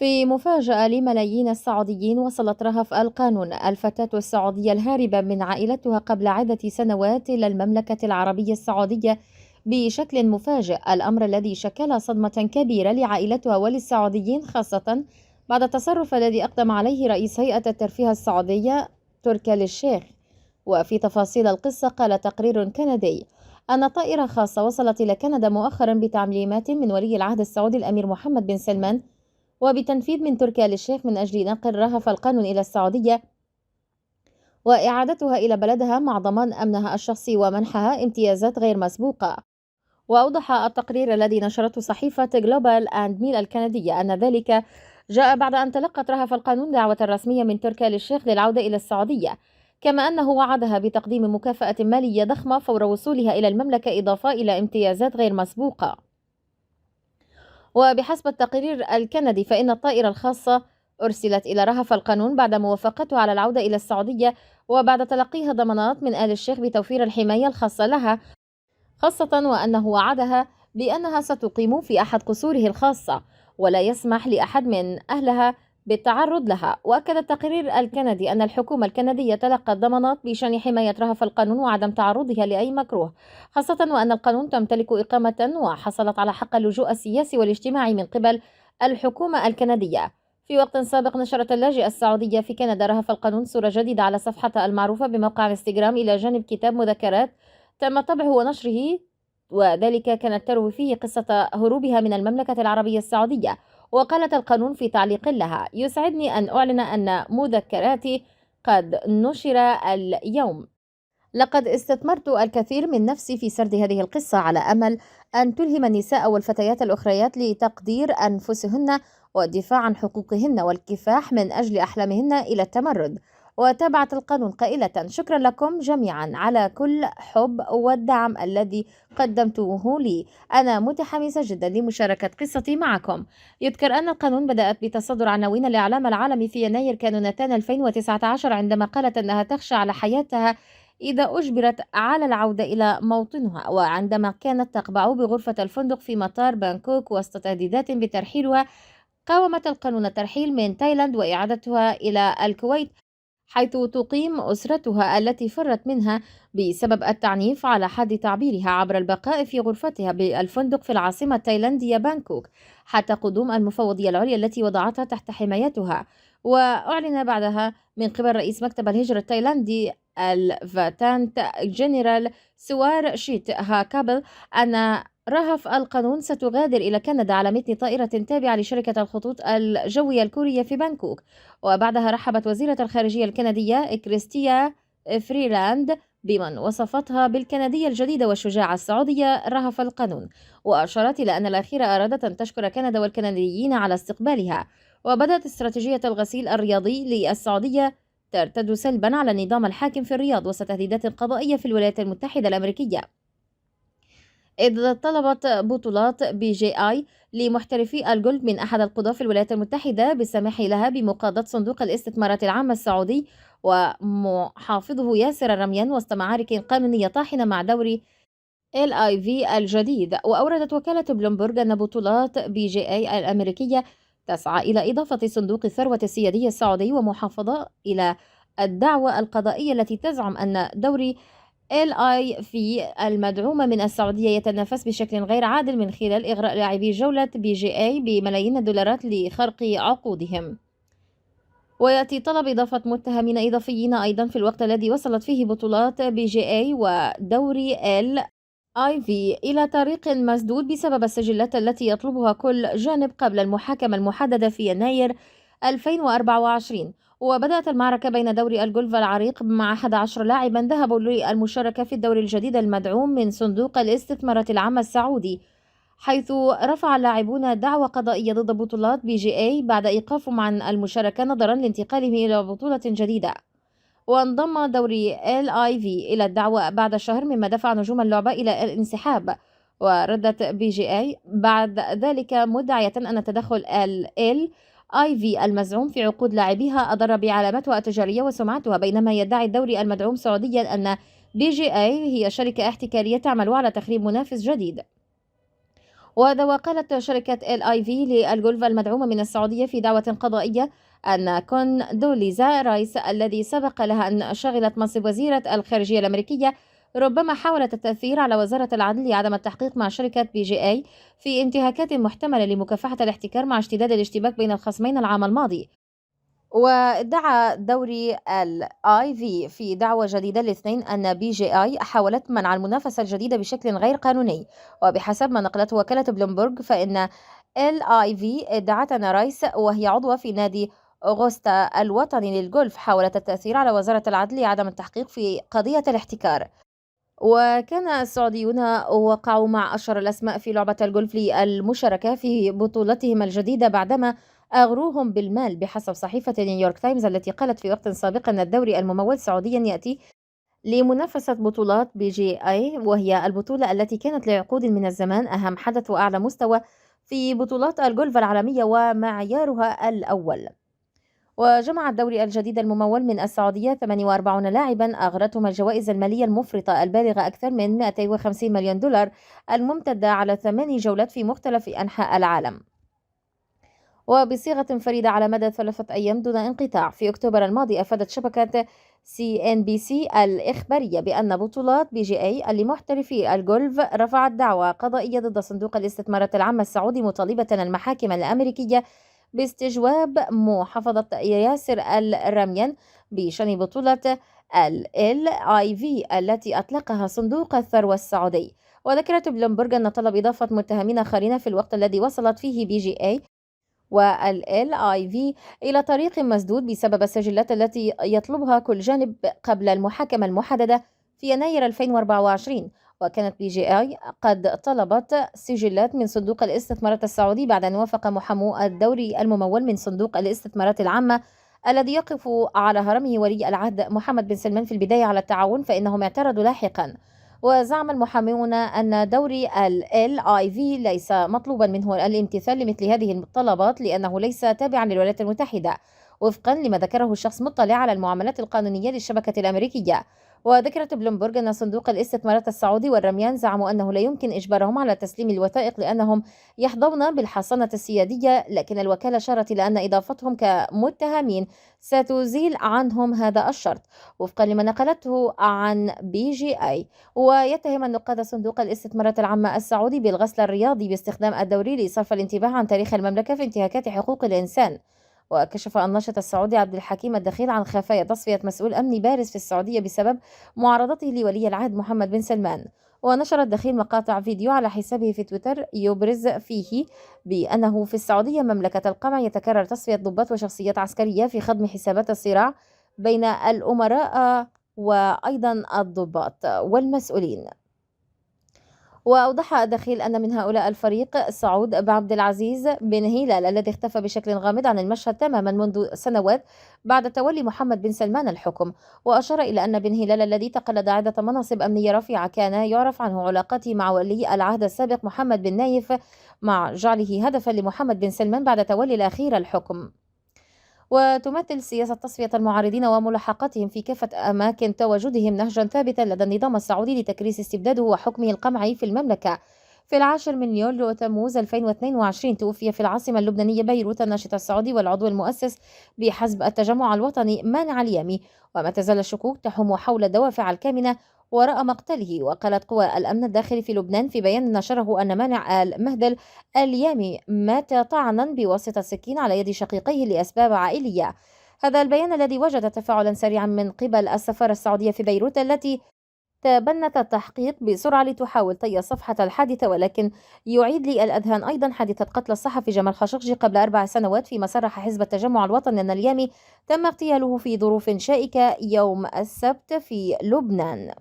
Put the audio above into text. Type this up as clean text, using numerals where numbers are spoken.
في مفاجأة لملايين السعوديين، وصلت رهف القانون الفتاة السعودية الهاربة من عائلتها قبل عدة سنوات إلى المملكة العربية السعودية بشكل مفاجئ، الأمر الذي شكل صدمة كبيرة لعائلتها وللسعوديين، خاصة بعد التصرف الذي أقدم عليه رئيس هيئة الترفيه السعودية تركي آل الشيخ. وفي تفاصيل القصة، قال تقرير كندي أن طائرة خاصة وصلت إلى كندا مؤخرا بتعليمات من ولي العهد السعودي الأمير محمد بن سلمان وبتنفيذ من تركي آل الشيخ من أجل نقل رهف القانون إلى السعودية وإعادتها إلى بلدها مع ضمان أمنها الشخصي ومنحها امتيازات غير مسبوقة. وأوضح التقرير الذي نشرته صحيفة جلوبال أند ميل الكندية أن ذلك جاء بعد أن تلقت رهف القانون دعوة رسمية من تركي آل الشيخ للعودة إلى السعودية، كما أنه وعدها بتقديم مكافأة مالية ضخمة فور وصولها إلى المملكة، إضافة إلى امتيازات غير مسبوقة. وبحسب التقرير الكندي، فإن الطائرة الخاصة أرسلت إلى رهف القانون بعد موافقتها على العودة إلى السعودية، وبعد تلقيها ضمانات من آل الشيخ بتوفير الحماية الخاصة لها، خاصة وأنه وعدها بأنها ستقيم في أحد قصوره الخاصة ولا يسمح لأحد من أهلها بالتعرض لها. وأكد التقرير الكندي أن الحكومة الكندية تلقت ضمانات بشأن حماية رهف القانون وعدم تعرضها لأي مكروه، خاصة وأن القانون تمتلك إقامة وحصلت على حق اللجوء السياسي والاجتماعي من قبل الحكومة الكندية. في وقت سابق، نشرت اللاجئة السعودية في كندا رهف القانون صورة جديدة على صفحتها المعروفة بموقع انستغرام إلى جانب كتاب مذكرات تم طبعه ونشره، وذلك كانت تروي فيه قصة هروبها من المملكة العربية السعودية. وقالت القانون في تعليق لها: يسعدني أن أعلن أن مذكراتي قد نشر اليوم. لقد استثمرت الكثير من نفسي في سرد هذه القصة على أمل أن تلهم النساء والفتيات الأخريات لتقدير أنفسهن والدفاع عن حقوقهن والكفاح من أجل أحلامهن إلى التمرد. وتابعت القانون قائلة: شكرا لكم جميعا على كل حب والدعم الذي قدمتوه لي، أنا متحمسة جدا لمشاركة قصتي معكم. يذكر أن القانون بدأت بتصدر عناوين الإعلام العالمي في يناير كانونتان 2019 عندما قالت أنها تخشى على حياتها إذا أجبرت على العودة إلى موطنها، وعندما كانت تقبع بغرفة الفندق في مطار بانكوك وسط تهديدات بترحيلها، قاومت القانون الترحيل من تايلاند وإعادتها إلى الكويت، حيث تقيم أسرتها التي فرت منها بسبب التعنيف على حد تعبيرها عبر البقاء في غرفتها بالفندق في العاصمة التايلاندية بانكوك حتى قدوم المفوضية العليا التي وضعتها تحت حمايتها. وأعلن بعدها من قبل رئيس مكتب الهجرة التايلاندي الفاتانت جنرال سوار شيت هاكابل أن رهف القانون ستغادر إلى كندا على متن طائرة تابعة لشركة الخطوط الجوية الكورية في بانكوك. وبعدها رحبت وزيرة الخارجية الكندية كريستيا فريلاند بمن وصفتها بالكندية الجديدة والشجاعة السعودية رهف القانون، وأشارت إلى أن الأخيرة أرادت أن تشكر كندا والكنديين على استقبالها. وبدأت استراتيجية الغسيل الرياضي للسعودية ترتد سلبا على النظام الحاكم في الرياض وسط تهديدات قضائية في الولايات المتحدة الأمريكية، إذ طلبت بطولات BJI لمحترفي الجولف من أحد القضاة في الولايات المتحدة بالسماح لها بمقاضاة صندوق الاستثمارات العامة السعودي ومحافظه ياسر الرميان وسط معارك قانونية طاحنة مع دوري LIV الجديد. وأوردت وكالة بلومبورغ أن بطولات BJI الأمريكية تسعى إلى إضافة صندوق الثروة السيادية السعودي ومحافظة إلى الدعوى القضائية التي تزعم أن دوري LIV المدعوم من السعودية يتنافس بشكل غير عادل من خلال إغراء لاعبي جولة BJI بملايين الدولارات لخرق عقودهم. ويأتي طلب إضافة متهمين إضافيين أيضا في الوقت الذي وصلت فيه بطولات BJI ودوري LIV إلى طريق مسدود بسبب السجلات التي يطلبها كل جانب قبل المحاكمة المحددة في يناير 2024. وبدأت المعركة بين دوري الجولف العريق مع 11 لاعبا ذهبوا للمشاركة في الدوري الجديد المدعوم من صندوق الاستثمارات العامة السعودي، حيث رفع اللاعبون دعوى قضائية ضد بطولات BJI بعد إيقافهم عن المشاركة نظرا لانتقالهم إلى بطولة جديدة. وانضم دوري LIV إلى الدعوى بعد شهر، مما دفع نجوم اللعبة إلى الانسحاب. وردت BJI بعد ذلك مدعية أن تدخل LIV المزعوم في عقود لاعبيها أضر بعلامتها التجارية وسمعتها، بينما يدعي الدوري المدعوم سعوديا أن BJI هي شركة احتكارية تعمل على تخريب منافس جديد. وقالت شركة LIV للجولف المدعومة من السعودية في دعوة قضائية أن كوندوليزا رايس الذي سبق لها أن شغلت منصب وزيرة الخارجية الأمريكية ربما حاولت التأثير على وزارة العدل لعدم التحقيق مع شركة BGI في انتهاكات محتملة لمكافحة الاحتكار مع اشتداد الاشتباك بين الخصمين العام الماضي. وادعى دوري الIV في دعوى جديدة الاثنين أن BGI حاولت منع المنافسة الجديدة بشكل غير قانوني، وبحسب ما نقلته وكالة بلومبرج فإن LIV ادعت أن رايس وهي عضوة في نادي أغسطا الوطني للجولف حاولت التأثير على وزارة العدل لعدم التحقيق في قضية الاحتكار. وكان السعوديون وقعوا مع أشهر الأسماء في لعبة الجولف للمشاركة في بطولتهم الجديدة بعدما أغروهم بالمال، بحسب صحيفة نيويورك تايمز التي قالت في وقت سابق أن الدوري الممول سعوديا يأتي لمنافسة بطولات BGI، وهي البطولة التي كانت لعقود من الزمان أهم حدث وأعلى مستوى في بطولات الجولف العالمية ومعيارها الأول. وجمع الدوري الجديد الممول من السعودية 48 لاعبا أغرتهم الجوائز المالية المفرطة البالغة أكثر من 250 مليون دولار الممتدة على 8 جولات في مختلف أنحاء العالم وبصيغة فريدة على مدى 3 أيام دون انقطاع. في أكتوبر الماضي أفادت شبكة CNBC الإخبارية بأن بطولات BGI لمحترفي الجولف رفعت دعوى قضائية ضد صندوق الاستثمارات العامة السعودي مطالبة المحاكم الأمريكية باستجواب محافظة ياسر الرميان بشأن بطولة LIV التي أطلقها صندوق الثروة السعودي. وذكرت بلومبرج أن طلب إضافة متهمين آخرين في الوقت الذي وصلت فيه BGI LIV إلى طريق مسدود بسبب السجلات التي يطلبها كل جانب قبل المحاكمة المحددة في يناير 2024. وكانت BGI قد طلبت سجلات من صندوق الاستثمارات السعودي بعد أن وافق محامو الدوري الممول من صندوق الاستثمارات العامة الذي يقف على هرمه ولي العهد محمد بن سلمان في البداية على التعاون، فإنهم اعترضوا لاحقا. وزعم المحامون أن دوري LIV ليس مطلوبا منه الامتثال لمثل هذه الطلبات لأنه ليس تابعا للولايات المتحدة، وفقا لما ذكره الشخص مطلع على المعاملات القانونية للشبكة الأمريكية. وذكرت بلومبرج أن صندوق الاستثمارات السعودي والرميان زعموا أنه لا يمكن إجبارهم على تسليم الوثائق لأنهم يحظون بالحصانة السيادية، لكن الوكالة أشارت إلى أن إضافتهم كمتهمين ستزيل عنهم هذا الشرط، وفقا لما نقلته عن BGI. ويتهم النقاد صندوق الاستثمارات العامة السعودي بالغسل الرياضي باستخدام الدوري لصرف الانتباه عن تاريخ المملكة في انتهاكات حقوق الإنسان. وكشف الناشط السعودي عبد الحكيم الدخيل عن خفايا تصفية مسؤول أمني بارز في السعودية بسبب معارضته لولي العهد محمد بن سلمان. ونشر الدخيل مقاطع فيديو على حسابه في تويتر يبرز فيه بأنه في السعودية مملكة القمع يتكرر تصفية ضباط وشخصيات عسكرية في خضم حسابات الصراع بين الأمراء وأيضا الضباط والمسؤولين. وأوضح الدخيل أن من هؤلاء الفريق سعود بعبد العزيز بن هلال الذي اختفى بشكل غامض عن المشهد تماما منذ سنوات بعد تولي محمد بن سلمان الحكم. وأشار إلى أن بن هلال الذي تقلد عدة مناصب أمنية رفيعة كان يعرف عنه علاقته مع ولي العهد السابق محمد بن نايف مع جعله هدفا لمحمد بن سلمان بعد تولي الأخير الحكم. وتمثل سياسة تصفية المعارضين وملاحقتهم في كافة أماكن تواجدهم نهجا ثابتا لدى النظام السعودي لتكريس استبداده وحكمه القمعي في المملكة. في 10 من يوليو تموز 2022 توفي في العاصمة اللبنانية بيروت الناشط السعودي والعضو المؤسس بحزب التجمع الوطني مانع اليامي، وما تزال الشكوك تحوم حول الدوافع الكامنة وراء مقتله. وقالت قوى الأمن الداخلي في لبنان في بيان نشره أن مانع المهدل اليامي مات طعنا بواسطة سكين على يد شقيقيه لأسباب عائلية. هذا البيان الذي وجد تفاعلا سريعا من قبل السفارة السعودية في بيروت التي تبنت التحقيق بسرعة لتحاول طي صفحة الحادثة، ولكن يعيد لي الأذهان أيضا حادثة قتل الصحفي جمال خاشقجي قبل 4 سنوات، فيما صرح حزب التجمع الوطني أن اليامي تم اغتياله في ظروف شائكة يوم السبت في لبنان.